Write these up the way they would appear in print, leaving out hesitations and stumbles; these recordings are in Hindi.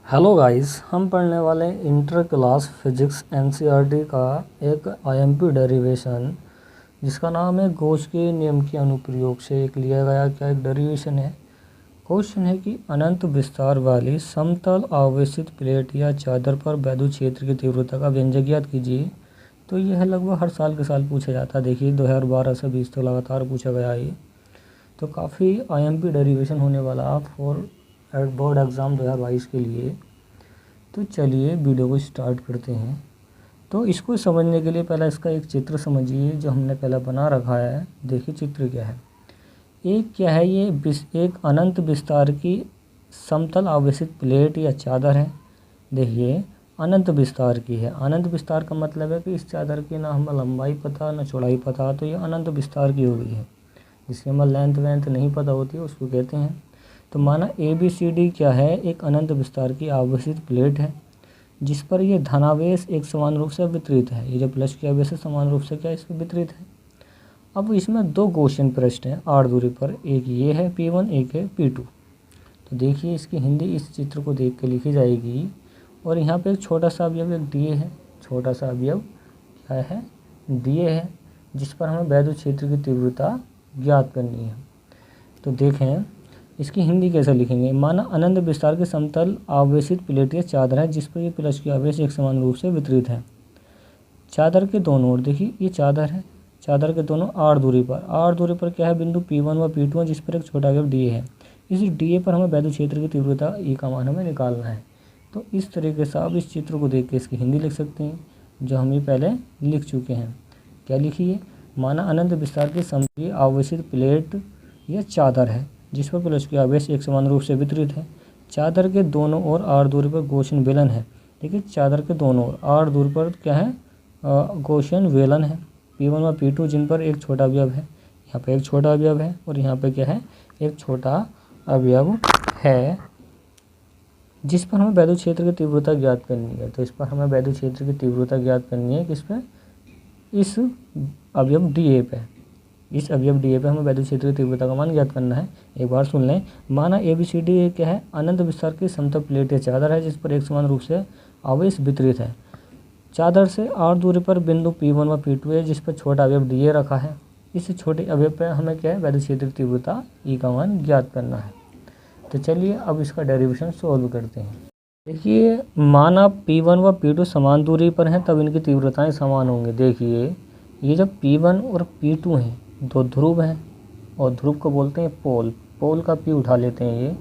हेलो गाइस, हम पढ़ने वाले इंटर क्लास फिजिक्स एनसीईआरटी का एक आईएमपी डेरिवेशन जिसका नाम है गॉस के नियम के अनुप्रयोग से एक लिया गया क्या एक डेरिवेशन है। क्वेश्चन है कि अनंत विस्तार वाली समतल आवेशित प्लेट या चादर पर वैद्युत क्षेत्र की तीव्रता का व्यंजक ज्ञात कीजिए। तो यह लगभग हर साल के साल पूछा जाता है। देखिए 2012 से 20 तक लगातार पूछा गया है। तो काफ़ी आईएमपी डेरिवेशन होने वाला फॉर बोर्ड एग्ज़ाम 2022 के लिए। तो चलिए वीडियो को स्टार्ट करते हैं। तो इसको समझने के लिए पहला इसका एक चित्र समझिए जो हमने पहले बना रखा है। देखिए चित्र क्या है। एक क्या है, ये एक अनंत विस्तार की समतल आवेशित प्लेट या चादर है। देखिए अनंत विस्तार की है। अनंत विस्तार का मतलब है कि इस चादर की ना हमें लंबाई पता ना चौड़ाई पता, तो ये अनंत विस्तार की हो गई है। जिसकी हमें लेंथ वेंथ नहीं पता होती है उसको कहते हैं। तो माना ABCD क्या है, एक अनंत विस्तार की आवेशित प्लेट है जिस पर ये धनावेश एक समान रूप से वितरित है। ये जो प्लस की आवेश है समान रूप से क्या इस पर वितरित है। अब इसमें दो गॉसियन पृष्ठ हैं r दूरी पर, एक ये है P1 एक है P2। तो देखिए इसकी हिंदी इस चित्र को देख के लिखी जाएगी। और यहाँ पे एक छोटा सा अवयव एक DA है। छोटा सा अवयव क्या है, DA है, जिस पर हमें वैद्युत क्षेत्र की तीव्रता ज्ञात करनी है। तो देखें इसकी हिंदी कैसे लिखेंगे। माना अनंत विस्तार के समतल आवेशित प्लेट या चादर है जिस पर ये प्लस की आवेश एक समान रूप से वितरित है। चादर के दोनों ओर, देखिए ये चादर है, चादर के दोनों r दूरी पर क्या है, बिंदु P1 व P2 है जिस पर एक छोटा अवयव DA है। इस DA पर हमें वैद्युत क्षेत्र की तीव्रता E का मान हमें निकालना है। तो इस तरीके से आप इस चित्र को देख के इसकी हिंदी लिख सकते हैं जो हम ये पहले लिख चुके हैं। क्या लिखिए, माना अनंत विस्तार की समतल आवेशित प्लेट या चादर है जिस पर प्लस की आवेश एक समान रूप से वितरित है। चादर के दोनों ओर r दूरी पर गॉसियन बेलन है। देखिए चादर के दोनों ओर r दूरी पर क्या है, गॉसियन बेलन है P1 व P2 जिन पर एक छोटा अवयव है। यहाँ पे एक छोटा अवयव है और यहाँ पे क्या है, एक छोटा अवयव है जिस पर हमें वैद्युत क्षेत्र की तीव्रता ज्ञात करनी है। तो इस पर हमें वैद्युत क्षेत्र की तीव्रता ज्ञात करनी है किस पे, इस अवयव DA पे। इस अवयव DA पे हमें वैद्युत क्षेत्र की तीव्रता का मान ज्ञात करना है। एक बार सुन लें। माना ABCD क्या है, अनंत विस्तार की समतल प्लेट या चादर है जिस पर एक समान रूप से आवेश वितरित है। चादर से r दूरी पर बिंदु P1 व P2 है जिस पर छोटा अवयव DA रखा है। इस छोटे अवयव पर हमें क्या है, वैद्युत क्षेत्र की तीव्रता E का मान ज्ञात करना है। तो चलिए अब इसका डेरिवेशन सॉल्व करते हैं। देखिए माना P1 व P2 समान दूरी पर हैं तब इनकी तीव्रताएं समान होंगी। देखिए ये जब P1 और P2 हैं दो ध्रुव हैं और ध्रुव को बोलते हैं पोल। पोल का P उठा लेते हैं ये।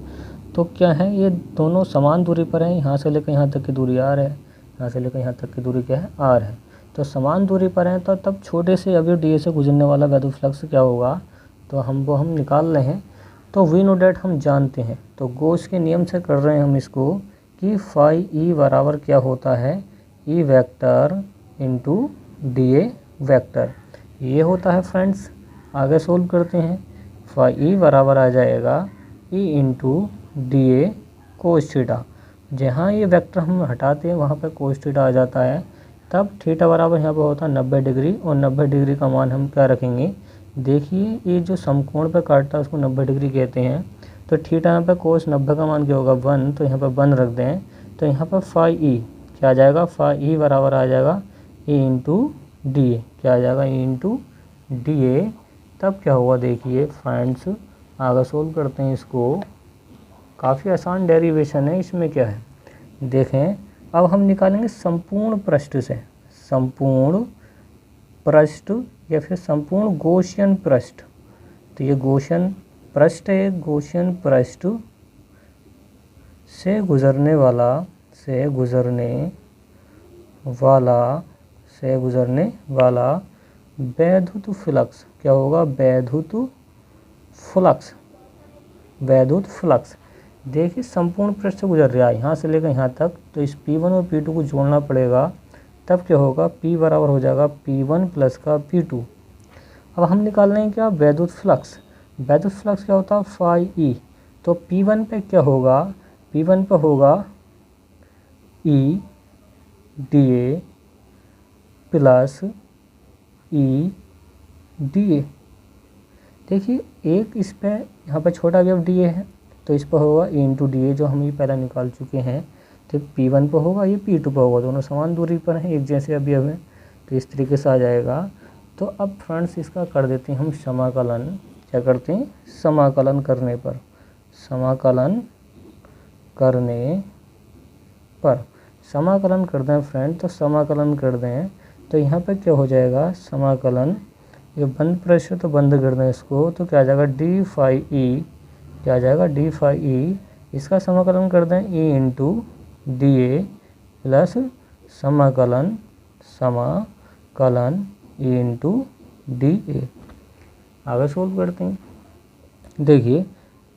तो क्या है, ये दोनों समान दूरी पर हैं। यहाँ से लेकर यहाँ तक की दूरी R है, यहाँ से लेकर यहाँ तक की दूरी क्या है, R है। तो समान दूरी पर हैं तो तब छोटे से अवयव DA से गुजरने वाला वैद्युत फ्लक्स क्या होगा, तो हम निकाल रहे हैं। तो वी नो डेट हम जानते हैं। तो गॉस के नियम से कर रहे हैं हम इसको कि फाई E बराबर क्या होता है, E vector into DA vector. ये होता है फ्रेंड्स। आगे सोल्व करते हैं। फाई E बराबर आ जाएगा E into DA cos theta. जहाँ ये वेक्टर हम हटाते हैं वहाँ पर कोस थीटा आ जाता है। तब थीटा बराबर यहाँ पर होता है 90 डिग्री और 90 डिग्री का मान हम क्या रखेंगे। देखिए ये जो समकोण पर काटता है उसको 90 डिग्री कहते हैं। तो थीटा यहाँ पे कोस 90 का मान क्या होगा 1, तो यहाँ पे 1 रख दें। तो यहाँ पर फाई E क्या आ जाएगा, फाई E बराबर आ जाएगा E इंटू DA। क्या आ जाएगा, E इंटू DA। तब क्या हुआ देखिए फ्रेंड्स, आगे सोल्व करते हैं इसको। काफ़ी आसान डेरिवेशन है। इसमें क्या है देखें, अब हम निकालेंगे संपूर्ण पृष्ठ से, संपूर्ण पृष्ठ या फिर संपूर्ण गॉसियन पृष्ठ। तो ये गॉसियन पृष्ठ है, गॉसियन पृष्ठ से गुजरने वाला वैद्युत फ्लक्स क्या होगा, वैद्युत फ्लक्स। देखिए संपूर्ण पृष्ठ से गुजर रहा है यहाँ से लेकर यहाँ तक। तो इस P1 और P2 को जोड़ना पड़ेगा। तब क्या होगा, P बराबर हो जाएगा P1 प्लस का P2। अब हम निकाल रहे हैं क्या, वैद्युत फ्लक्स। वैद्युत फ्लक्स क्या होता है, फाई E। तो P1 पे क्या होगा, P1 पे होगा E DA plus E DA। देखिए एक इस पे यहाँ पर छोटा अवयव DA है तो इस पर होगा E इंटू DA जो हम ये पहले निकाल चुके हैं। तो P1 पर होगा, ये P2 पर होगा, दोनों समान दूरी पर हैं, एक जैसे अवयव हैं, तो इस तरीके से आ जाएगा। तो अब फ्रेंड्स इसका कर देते हैं हम समाकलन। क्या करते हैं? समाकलन करने पर, समाकलन करने पर समाकलन कर दें फ्रेंड, तो समाकलन कर दें तो यहाँ पे क्या हो जाएगा? समाकलन, ये बंद प्रेस है तो बंद कर दें इसको, तो क्या आ जाएगा? डी फाई ई, क्या आ जाएगा? D phi E. इसका समाकलन कर दें E into D A plus समाकलन, समाकलन ई इंटू डी ए। आगे सोल्व करते हैं। देखिए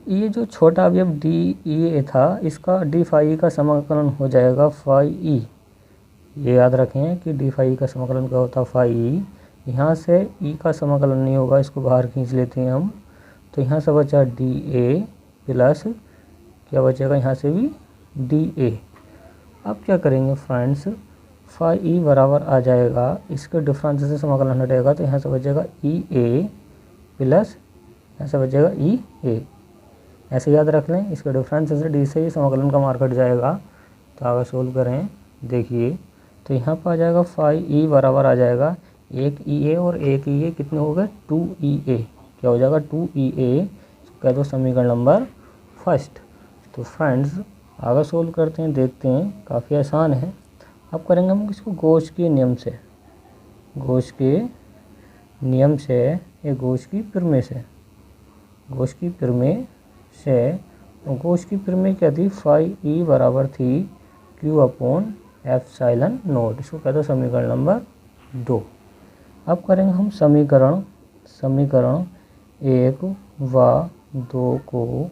ये जो छोटा अवयव डी ई ए था, इसका डी फाई का समाकलन हो जाएगा फाई ई। ये याद रखें कि डी फाई का समाकलन क्या होता है? Phi E. यहाँ से ई का समाकलन नहीं होगा, इसको बाहर खींच लेते हैं हम, तो यहाँ से बचा डी ए प्लस क्या बचेगा? यहाँ से भी डी ए। अब क्या करेंगे फ्रेंड्स? फाई ई बराबर आ जाएगा, इसके डिफरेंस से समाकलन हटेगा, तो यहाँ से बचेगा ई ए प्लस यहाँ से बचेगा ई ए। ऐसे याद रख लें, इसके डिफरेंस से डी से ही समाकलन का मार्क हट जाएगा। तो आगे सोल्व करें, देखिए तो यहाँ पर आ जाएगा फाई ई बराबर आ जाएगा एक ई ए और एक ई ए कितने हो गए? 2 ई ए। क्या हो जाएगा? 2 ई ए। कह दो समीकरण नंबर फर्स्ट। तो फ्रेंड्स आगे सोल्व करते हैं, देखते हैं, काफ़ी आसान है। अब करेंगे हम इसको गॉस के नियम से, गॉस के नियम से, ये गॉस की प्रमेय से, गॉस की प्रमेय से। गॉस की प्रमेय क्या थी? फाई ई बराबर थी क्यू अपॉन एप्सिलॉन नॉट। इसको कहते हैं समीकरण नंबर 2। अब करेंगे हम समीकरण 1 व 2 को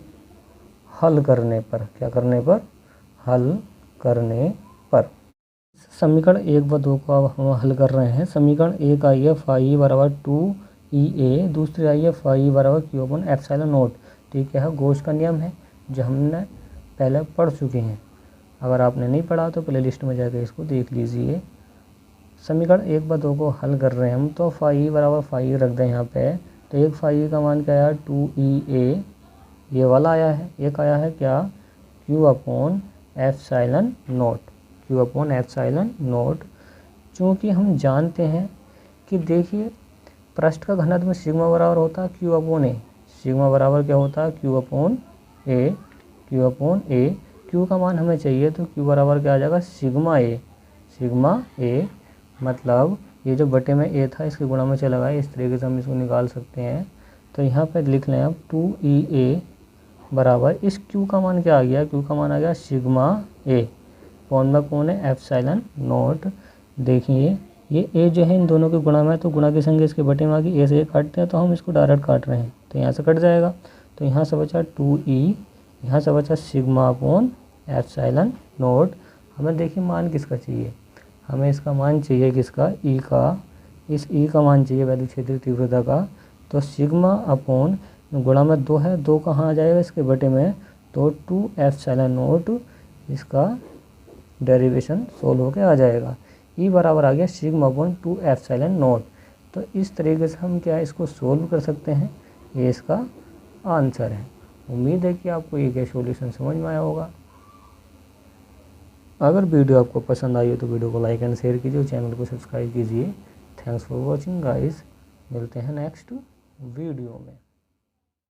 हल करने पर। क्या करने पर? हल करने पर। समीकरण 1 व 2 को अब हम हल कर रहे हैं। समीकरण 1 आई है फाई बराबर 2 ई ए, दूसरी आई है फाई बराबर क्यू अपॉन एप्सिलॉन नॉट। ठीक है, गॉस का नियम है जो हमने पहले पढ़ चुके हैं। अगर आपने नहीं पढ़ा तो प्ले लिस्ट में जाकर इसको देख लीजिए। समीकरण 1 व 2 को हल कर रहे हैं हम, तो फाई बराबर फाई रख दें यहाँ पे। तो एक फाई का मान क्या आया? 2 ई ए, ये वाला आया है। एक आया है क्या? Q upon epsilon not, Q upon epsilon not. चूँकि हम जानते हैं कि देखिए पृष्ठ का घनत्व में सिग्मा बराबर होता है क्यू अपॉन ए। सिग्मा बराबर क्या होता है? क्यू अपॉन ए, क्यू अपॉन ए। क्यू का मान हमें चाहिए, तो क्यू बराबर क्या आ जाएगा? सिग्मा ए, सिग्मा ए। मतलब ये जो बटे में ए था इसके गुणा में चला गया, इस तरीके से हम इसको निकाल सकते हैं। तो यहाँ पर लिख लें अब 2 ई ए बराबर, इस क्यू का मान क्या आ गया? क्यू का मान आ गया सिग्मा ए, कौन में कौन है? Epsilon not. देखिए ये ए जो है इन दोनों के गुणा में, तो गुणा की संख्या इसके बटे में आ गई। ए से ए काटते हैं तो हम इसको डायरेक्ट काट रहे हैं, तो यहाँ से कट जाएगा। तो यहाँ से बचा 2 ई, यहाँ से बचा सिग्मा अपॉन एप्सिलॉन नॉट। हमें देखिए मान किसका चाहिए? हमें इसका मान चाहिए किसका? ई का। इस ई का मान चाहिए वैद्युत क्षेत्रीय तीव्रता का। तो सिग्मा अपॉन गुणा में 2 है, 2 कहाँ आ जाएगा? इसके बटे में, तो 2 एप्सिलॉन नॉट। इसका डेरिवेशन सोल्व होकर आ जाएगा। ई बराबर आ गया सिग्मा अपॉन 2 एप्सिलॉन नॉट। तो इस तरीके से हम क्या इसको सोल्व कर सकते हैं। ये इसका आंसर है। उम्मीद है कि आपको ये क्या सॉल्यूशन समझ में आया होगा। अगर वीडियो आपको पसंद आई हो तो वीडियो को लाइक एंड शेयर कीजिए, चैनल को सब्सक्राइब कीजिए। Thanks for watching guys. मिलते हैं नेक्स्ट वीडियो में।